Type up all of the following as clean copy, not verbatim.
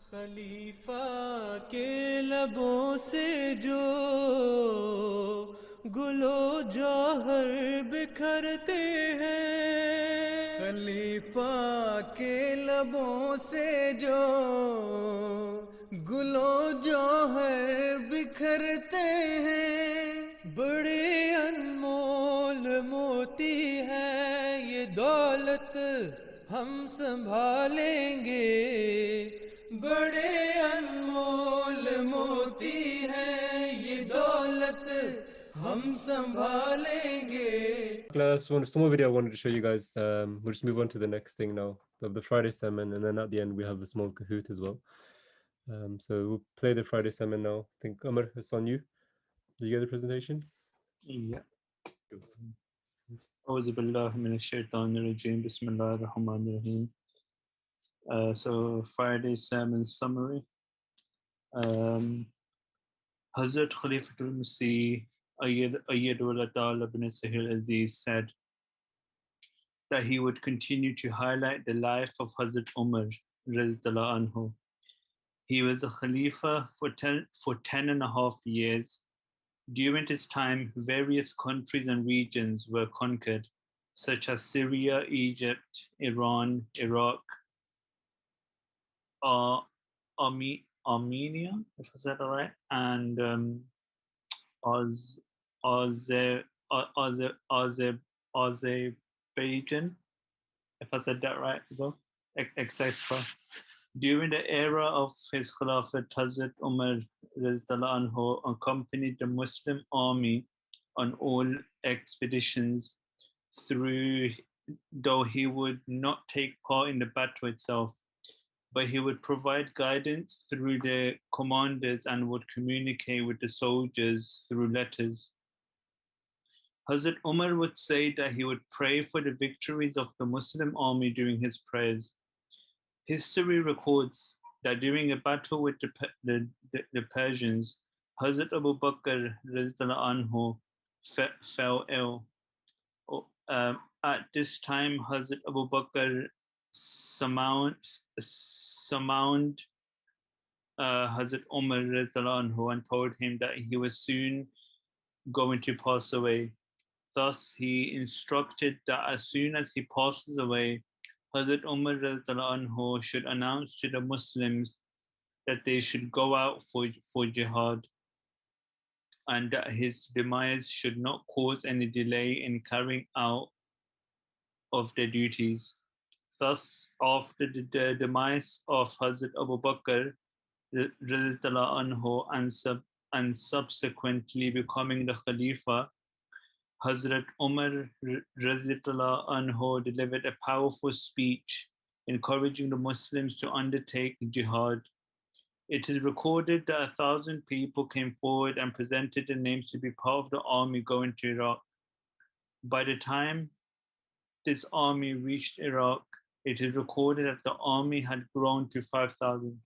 खलीफा के लबों से जो गुलो जौहर बिखरते हैं, खलीफा के लबों से जो गुलो जौहर बिखरते हैं, बड़े अनमोल मोती है ये दौलत हम संभालेंगे। बड़े अनमोल मोती है ये दौलत हम संभालेंगे। Last one, some more video I wanted to show you guys. We'll just move on to the next thing now, of the Friday sermon, and then at the end we have a small Kahoot as well. So we'll play the Friday sermon now. I think Amr, it's on you. Did you get the presentation? Yeah. أعوذ بالله من الشيطان الرجيم بسم الله الرحمن الرحيم. So Friday sermon summary. Hazrat Khalifatul Masih Ayyadullah Ta'ala ibn Sahil Aziz said that he would continue to highlight the life of Hazrat Umar Razdallahu anhu. He was a Khalifa for 10 and a half years. During this time, various countries and regions were conquered, such as Syria, Egypt, Iran, Iraq, Armenia, if I said that right, and Azerbaijan, if I said that right as well, etc. During the era of his Khilafat, Hazrat Umar Razdallahu anhu accompanied the Muslim army on all expeditions though he would not take part in the battle itself, but he would provide guidance through the commanders and would communicate with the soldiers through letters. Hazrat Umar would say that he would pray for the victories of the Muslim army during his prayers. History records that during a battle with the Persians, Hazrat Abu Bakr anhu fell ill. At this time, Hazrat Abu Bakr summoned Hazrat Umar anhu and told him that he was soon going to pass away. Thus, he instructed that as soon as he passes away, Hazrat Umar anhu should announce to the Muslims that they should go out for jihad and that his demise should not cause any delay in carrying out of their duties. Thus, after the demise of Hazrat Abu Bakr anhu and subsequently becoming the Khalifa, Hazrat Umar anhu delivered a powerful speech encouraging the Muslims to undertake jihad. It is recorded that 1,000 people came forward and presented their names to be part of the army going to Iraq. By the time this army reached Iraq, it is recorded that the army had grown to 5,000.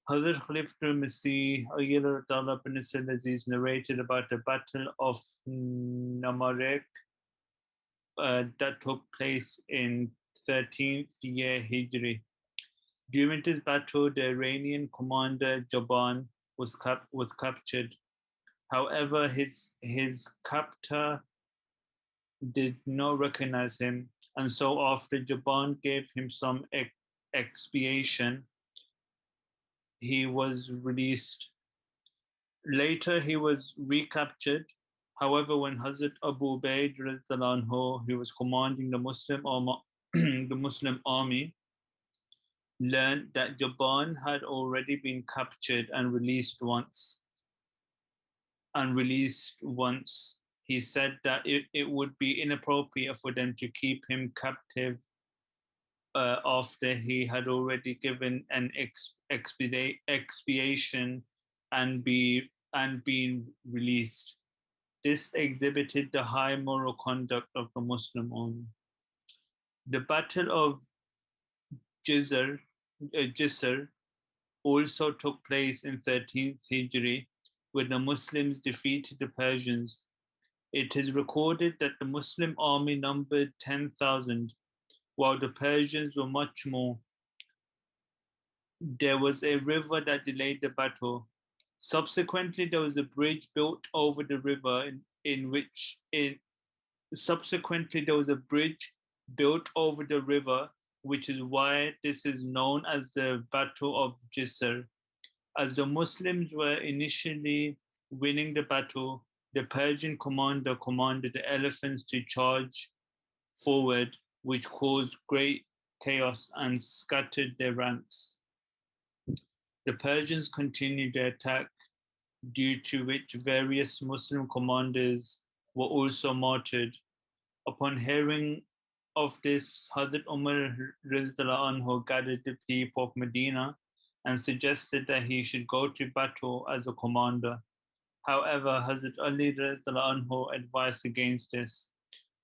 Hazrat Khalifatul Masih Ayyadullah ibn Aziz narrated about the Battle of Namarek that took place in 13th year Hijri. During this battle, the Iranian commander Jaban was captured. However, his captor did not recognize him, and so after Jaban gave him some expiation, he was released. Later, he was recaptured. However, when Hazrat Abu Ubaid, who was commanding the Muslim army, learned that Jaban had already been captured and released once, he said that it would be inappropriate for them to keep him captive after he had already given an expiation and been released. This exhibited the high moral conduct of the Muslim army. The Battle of Jisr also took place in 13th Hijri, when the Muslims defeated the Persians. It is recorded that the Muslim army numbered 10,000, while the Persians were much more. there was a river that delayed the battle. Subsequently, there was a bridge built over the river subsequently there was a bridge built over the river, which is why this is known as the Battle of Jisr. As the Muslims were initially winning the battle, the Persian commander commanded the elephants to charge forward, which caused great chaos and scattered their ranks. The Persians continued their attack, due to which various Muslim commanders were also martyred. Upon hearing of this, Hazrat Umar anhu gathered the people of Medina and suggested that he should go to battle as a commander. However, Hazrat Ali anhu advised against this.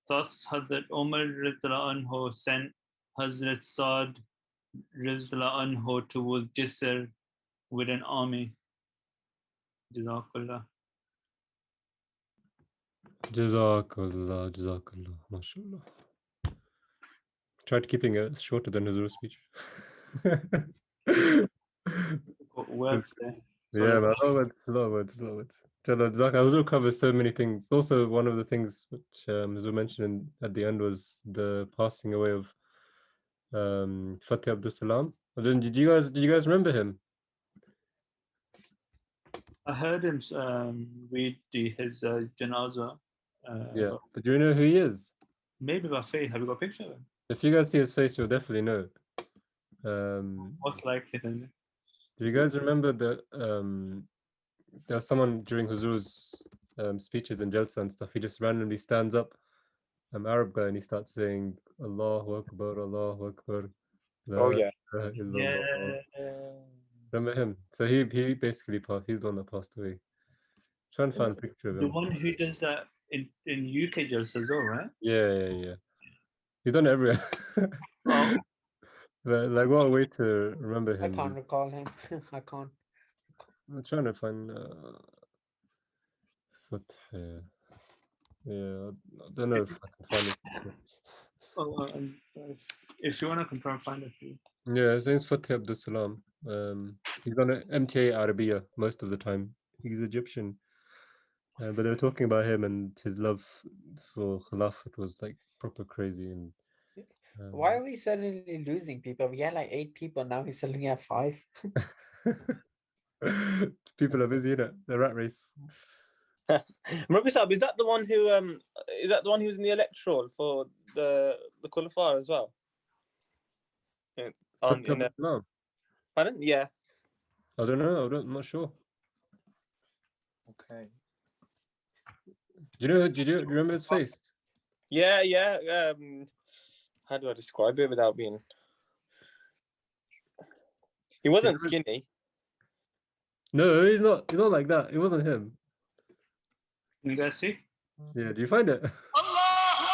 Thus, Hazrat Umar anhu sent Hazrat Saad anhu towards Jisr with an army. Jazakallah. Jazakallah, Jazakallah, mashallah. Tried keeping it shorter than Huzur's speech. Words there. Yeah, man, a lot of words, a lot of words, a lot of words. Huzur covers so many things. Also, one of the things which Huzur mentioned at the end was the passing away of Fatih Abdul Salam. Did you guys remember him? I heard him read his janaza. Yeah, but do you know who he is? Maybe by face. Have you got a picture of him? If you guys see his face, you'll definitely know. Most likely, then. Do you guys remember that there was someone during Huzur's speeches and Jalsa and stuff, he just randomly stands up, Arab guy, and he starts saying, Allahu Akbar, Allahu Akbar. Oh, yeah. Yeah. Remember him? So he basically passed, he's the one that passed away. Try and find a picture of The him. one who does that in UK Jalsa as well, right? Yeah. He's done it everywhere. Oh. Like, what a way to remember I him. can't recall him. I can't. I'm trying to find yeah, I don't know if I can find it. Oh, if you want, I can try and find it for you. Yeah, his name's Fatih Abdul Salam. He's on MTA Arabiya most of the time. He's Egyptian. But they were talking about him and his love for Khilafat was like proper crazy. And Why are we suddenly losing people? We had like 8 people. Now we're suddenly at 5. people are busy, innit? The rat race. Rabbi Saab, is that the one who was in the electoral for the Khulafa as well? Fatih Abdul Salam? Pardon? Yeah. I don't know. I'm not sure. Okay. Do you remember his face? Yeah. How do I describe it without being? He wasn't skinny. No, he's not. He's not like that. It wasn't him. Can you guys see? Yeah. Do you find it? Allahu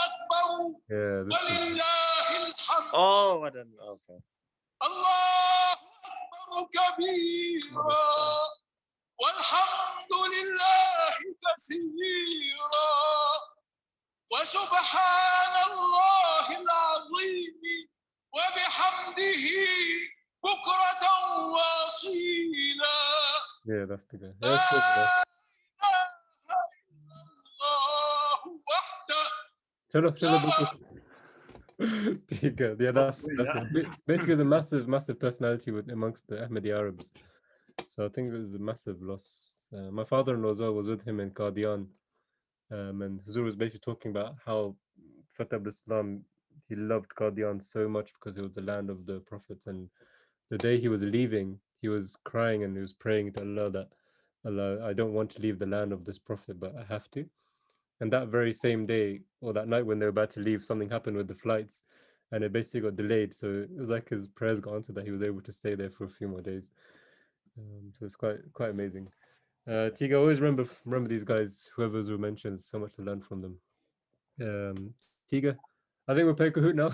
Akbar. Yeah. This is... Walillahil hamd. Oh, I don't know. Okay. Allahu Akbar kabira. Walhamdulillahi kaseera. وسبحان الله العظيم وبحمده بكرة وأصيلا. Yeah, that's the guy. Yeah, that's good, الله وحده. Yeah, that's it. Basically, it's a massive personality amongst the Ahmadi Arabs. So I think it was a massive loss. My father-in-law as well was with him in Qadian. And Huzur was basically talking about how Fatih Abdul Salam, he loved Qadian so much because it was the land of the prophets. And the day he was leaving, he was crying and he was praying to Allah that, Allah, I don't want to leave the land of this prophet, but I have to. And that very same day, or that night when they were about to leave, something happened with the flights and it basically got delayed. So it was like his prayers got answered that he was able to stay there for a few more days. So it's quite amazing. Tiga, always remember these guys, whoever Huzur mentions, so much to learn from them. Tiga, I think we'll play Kahoot now.